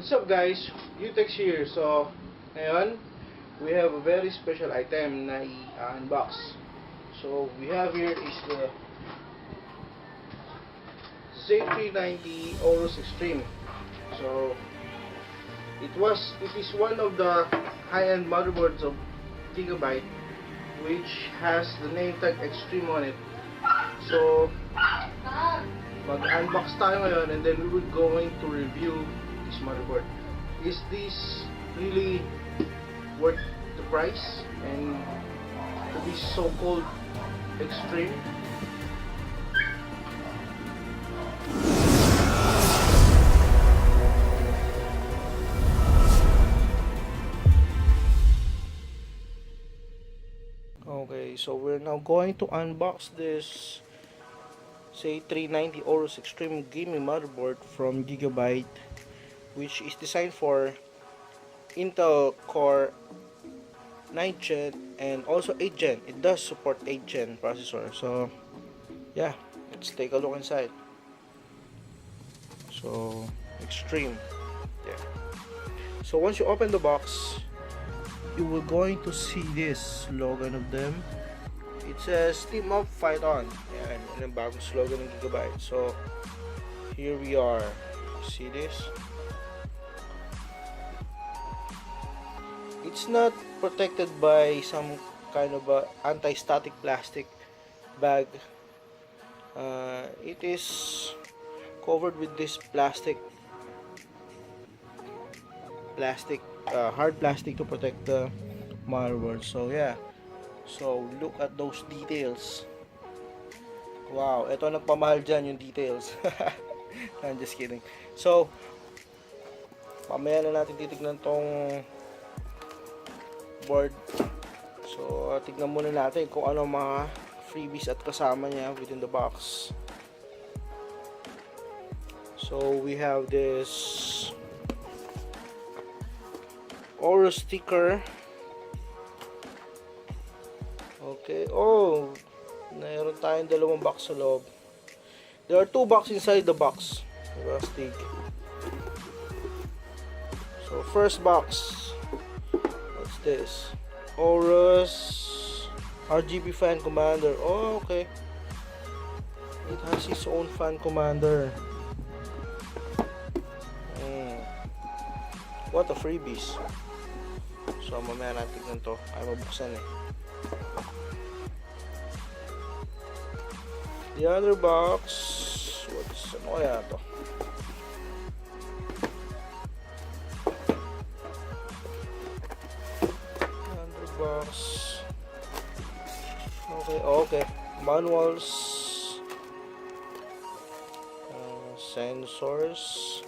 What's up guys? Utex here. So, ngayon, we have a very special item na i-unbox. So, we have here is the Z390 Auros Extreme. So, it is one of the high-end motherboards of Gigabyte, which has the name tag Extreme on it. So, mag-unbox tayo ngayon and then we will going to review this motherboard. Is this really worth the price and to be so-called extreme? Okay, so we're now going to unbox this Z390 Auros Extreme gaming motherboard from Gigabyte, which is designed for Intel Core 9 Gen and also 8 Gen. It does support 8 Gen processor. So yeah, let's take a look inside. So extreme. Yeah. So once you open the box, you will going to see this slogan of them. It says team up, fight on. Yan, yun ang bagong slogan ng Gigabyte. So here we are. See this? It's not protected by some kind of a anti-static plastic bag. It is covered with this hard plastic to protect the motherboard. So yeah, so look at those details. Wow, ito nagpamahal dyan yung details. I'm just kidding. So mamaya na natin titignan tong board. So tignan muna natin kung ano mga freebies at kasama niya within the box. So we have this Auros sticker. Okay, oh, mayroon tayong dalawang box sa loob. There are two boxes inside the box. Plastic. So first box, what's this? Auros RGB fan commander. Oh, okay. It has its own fan commander. What a freebies. So mamaya natin tignan to. Ay mabuksan eh. The other box, ano kaya to? The other box. Okay. Manuals, sensors,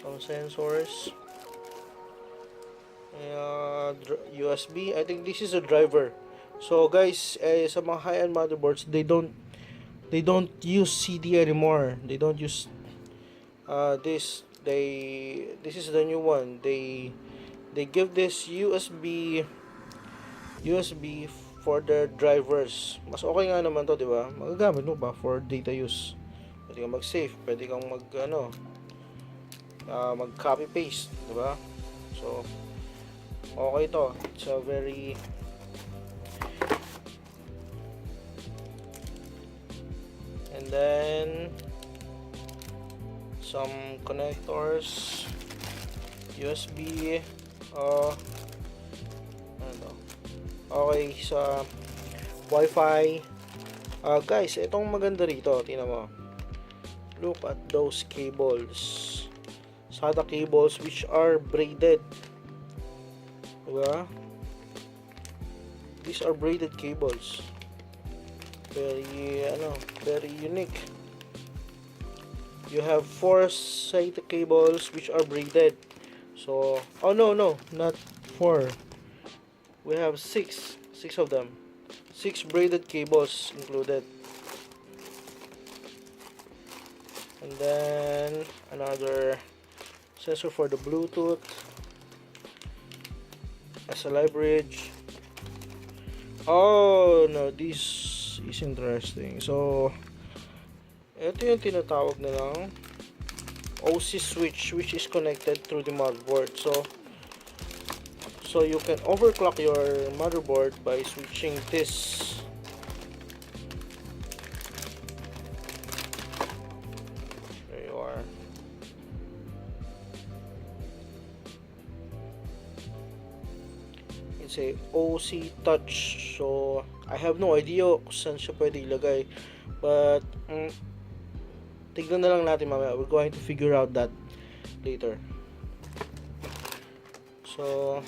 some sensors. USB. I think this is a driver. So guys, sa mga high-end motherboards, they don't use CD anymore. They don't use this. This is the new one. They give this USB for their drivers. Mas okay nga naman to, di ba? Magagamit mo ba for data use? Pwede kang mag-save, pwede kang mag copy paste, di ba? So okay to. It's a very and then some connectors, USB, okay, sa Wi-Fi. Guys, itong maganda rito, tingnan mo. Look at those cables. SATA cables which are braided. Diba? These are braided cables. Very unique. You have 4 SATA cables which are braided. So, oh no, not 4. We have 6 of them. 6 braided cables included. And then another sensor for the Bluetooth. SLI bridge. Oh no, this is interesting. So ito yung tinatawag na lang OC switch which is connected through the motherboard. So you can overclock your motherboard by switching this. There you are. It's a OC touch. So I have no idea kung saan siya pwede ilagay. But tignan na lang natin mamaya. We're going to figure out that later. So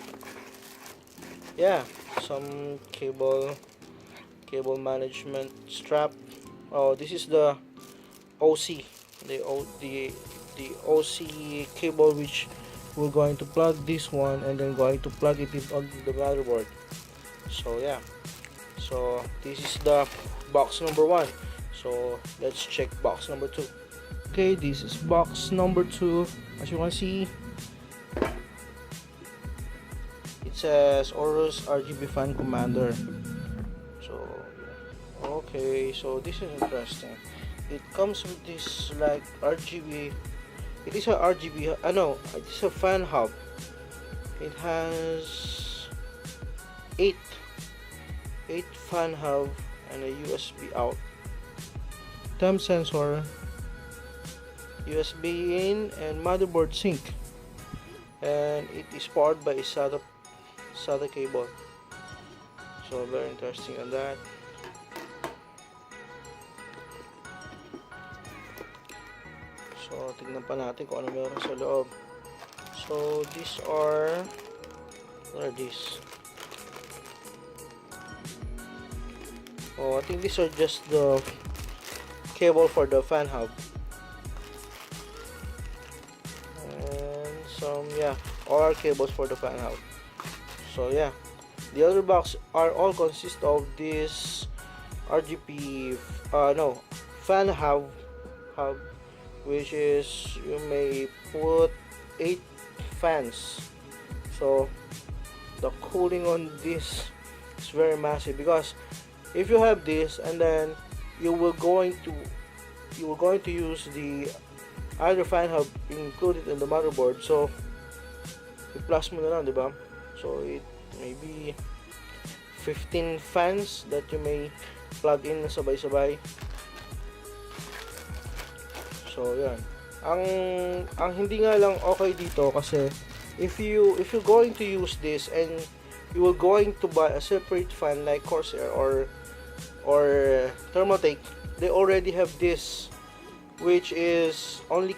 yeah, some cable management strap. Oh, this is the OC, the OC cable which we're going to plug this one and then going to plug it in on the motherboard. So yeah, so this is the box number 1. So let's check box number 2. Okay, this is box number 2. As you can see, it says Auros RGB fan commander. So okay, so this is interesting. It comes with this like RGB. It is a RGB. No, it is a fan hub. It has 8 fan hub and a USB out. Temp sensor, USB in, and motherboard sync. And it is powered by a SATA cable. So very interesting on that. So tignan pa natin kung ano meron sa loob. So these are, what are these? Oh, I think these are just the cable for the fan hub. And some, yeah, all cables for the fan hub. So yeah, the other box are all consist of this RGB fan hub, which is you may put 8 fans. So the cooling on this is very massive, because if you have this and then you will going to use the other fan hub included in the motherboard, so i-plus mo na lang, diba? So it may be 15 fans that you may plug in na sabay-sabay. So yan. Ang hindi nga lang okay dito, kasi if you're going to use this and you are going to buy a separate fan like Corsair or Thermaltake, they already have this, which is only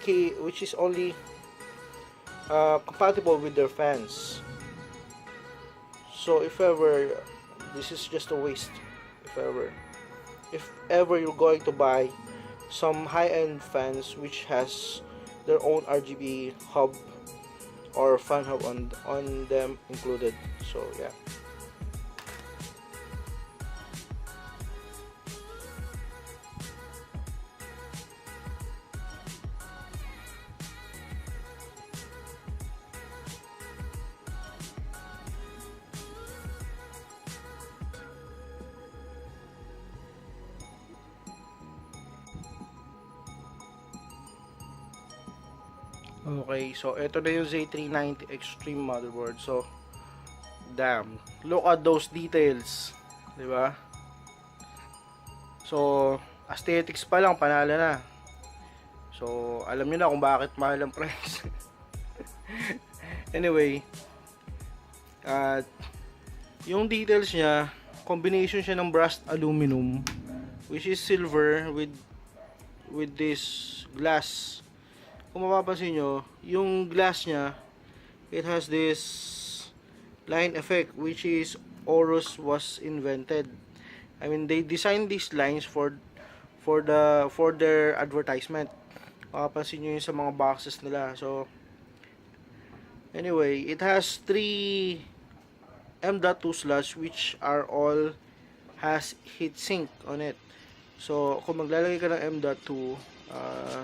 compatible with their fans. So if ever, this is just a waste. If ever you're going to buy some high-end fans which has their own RGB hub or fan hub on them included. So yeah. Okay, so ito na yung Z390 Extreme motherboard. So damn, look at those details, di ba? So aesthetics pa lang panalo na. So alam niyo na kung bakit mahal ang price. Anyway, yung details niya, combination siya ng brushed aluminum, which is silver with this glass. Kung mapapansin nyo, yung glass niya, it has this line effect, which is Auros was invented. I mean, they designed these lines for their advertisement. Mapapansin nyo yun sa mga boxes nila. So anyway, it has 3 M.2 slots, which are all has heatsink on it. So kung maglalagay ka ng M.2,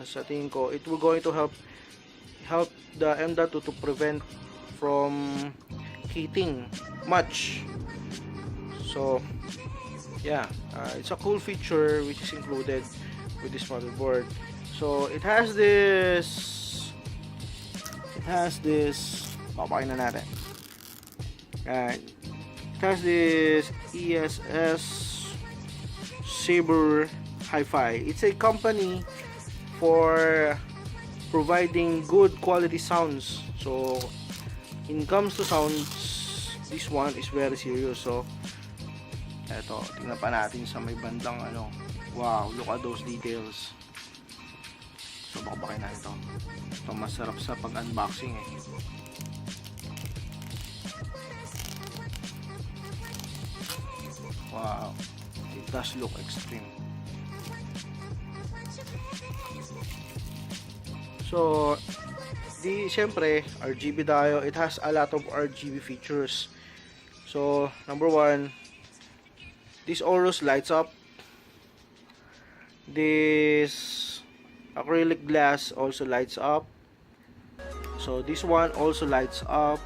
sa tingin ko, it will going to help the M.2 to prevent from heating much. So yeah, it's a cool feature which is included with this motherboard. So it has this has this, papakin na natin. Yan. It has this ESS Saber Hi-Fi. It's a company for providing good quality sounds. So in comes to sounds, this one is very serious. So eto, tingnan pa natin sa may bandang ano. Wow, look at those details. So baka natin ito. Ito masarap sa pag-unboxing eh. Wow, it does look extreme. So syempre RGB diode, it has a lot of RGB features. So number one, this Auros lights up. This acrylic glass also lights up. So this one also lights up.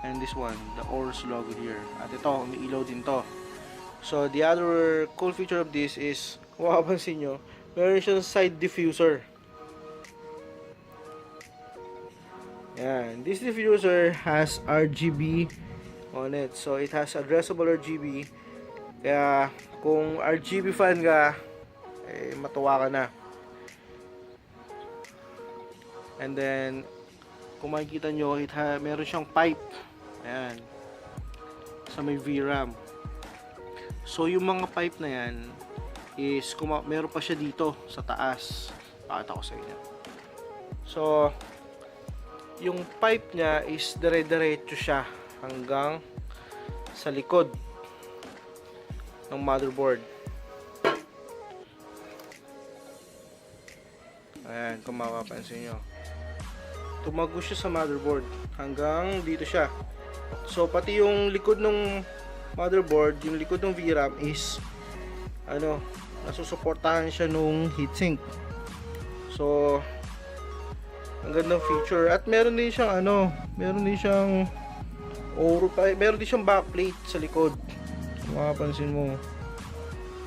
And this one, the Auros logo here. At ito, umiilaw din to. So the other cool feature of this is, mapapansin nyo, meron siyang side diffuser. Yan. This diffuser has RGB on it. So it has addressable RGB. Kaya kung RGB fan ka, eh, matuwa ka na. And then kung makikita nyo, meron siyang pipe. Ayan. Sa may VRAM. So yung mga pipe na yan is meron pa siya dito sa taas. Pakita ko sa inyo. So yung pipe niya is dire-diretso siya hanggang sa likod ng motherboard. Ayan, kung mapapansin nyo, tumago siya sa motherboard hanggang dito siya. So pati yung likod ng motherboard, yung likod ng VRAM is ano, nasusuportahan siya nung heatsink. So ang gandang feature. At meron din siyang ano, meron din siyang meron din siyang backplate sa likod. Kung makapansin mo,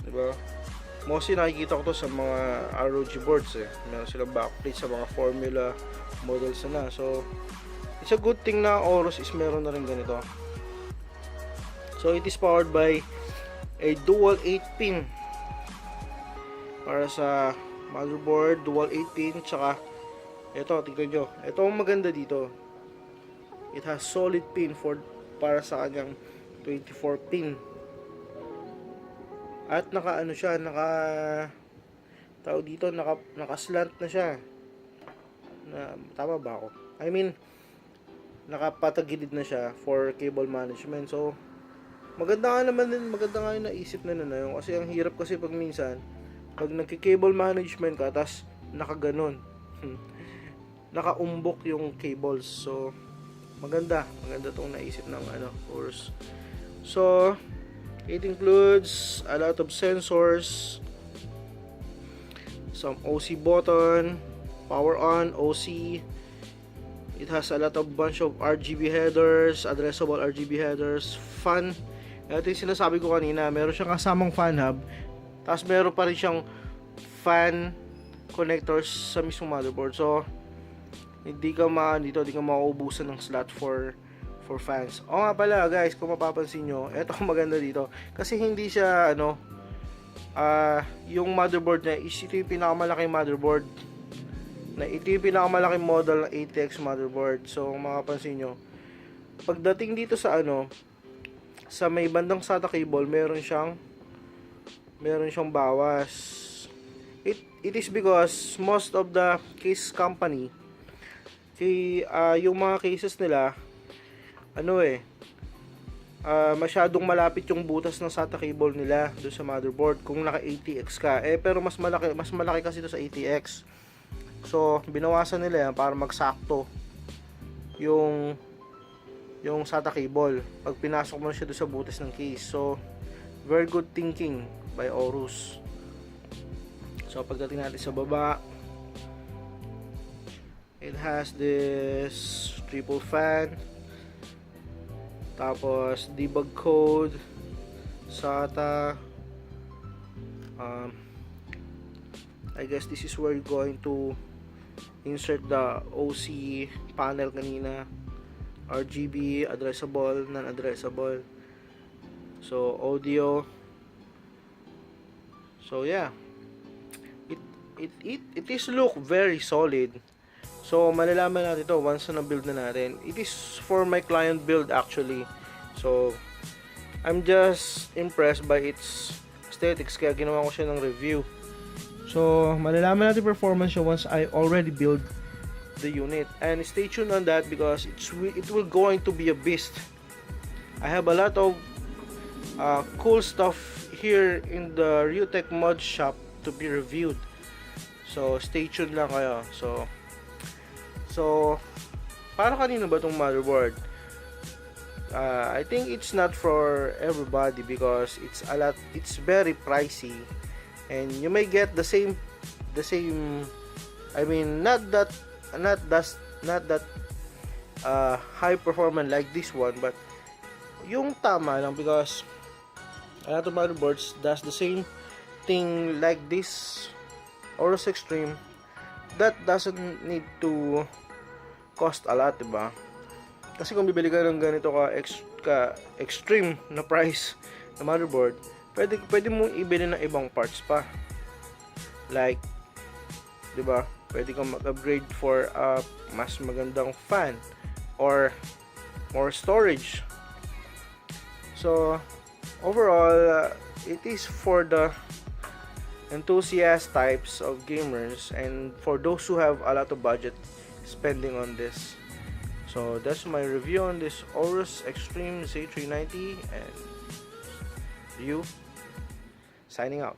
diba? Mostly nakikita ko to sa mga ROG boards eh. Meron silang backplate sa mga formula models na. So it's a good thing na Auros is meron na rin ganito. So it is powered by a dual 8-pin para sa motherboard, dual 8-pin. Tsaka ito, tignan nyo, ito ang maganda dito, it has solid pin para sa kanyang 24 pin. At naka ano siya, tawag dito, naka slant na siya. Tama ba ako? I mean, nakapatagilid na siya for cable management. So maganda nga yung naisip na yun. Kasi ang hirap kasi pag minsan, pag nagki-cable management ka, tas nakaganon. Nakaumbok yung cables. So maganda tong naisip ng Auros. So it includes a lot of sensors, some OC button, power on, OC. It has a lot of bunch of RGB headers, addressable RGB headers, fan. Ito yung sinasabi ko kanina, meron siyang kasamang fan hub, tapos meron pa rin siyang fan connectors sa mismong motherboard. So hindi ka mauubusan ng slot for fans. O nga pala guys, kung mapapansin nyo, eto ang maganda dito. Kasi hindi siya yung motherboard niya is ito yung pinakamalaking motherboard. Ito yung pinakamalaking model ng ATX motherboard. So kung mapapansin nyo, pagdating dito sa sa may bandang SATA cable, meron siyang bawas. It is because most of the case company, yung mga cases nila masyadong malapit yung butas ng SATA cable nila doon sa motherboard kung naka ATX ka. Pero mas malaki kasi ito sa ATX. So binawasan nila yan para magsakto yung SATA cable pag pinasok mo siya doon sa butas ng case. So very good thinking by Auros. So pagdating natin sa baba, it has this triple fan, tapos debug code, SATA. I guess this is where you're going to insert the OC panel kanina, RGB, addressable, non-addressable. So audio. So yeah, it is look very solid. So malalaman natin to once na build na natin. It is for my client build actually. So I'm just impressed by its aesthetics kaya ginawa ko siya ng review. So malalaman natin performance siya once I already build the unit, and stay tuned on that because it will going to be a beast. I have a lot of cool stuff here in the Ryutech mod shop to be reviewed. So stay tuned lang kayo. So para kanino ba tong motherboard? I think it's not for everybody because it's very pricey, and you may get the same I mean not that high performance like this one, but yung tama lang because a lot of motherboards does the same thing like this Auros Extreme that doesn't need to cost a lot, diba? Kasi kung bibili ka ng ganito ka extreme na price na motherboard, pwede mo ibili ng ibang parts pa, like, diba, pwede kang mag-upgrade for a mas magandang fan or more storage. So overall, it is for the enthusiast types of gamers and for those who have a lot of budget spending on this. So that's my review on this Auros Extreme Z390, and you signing out.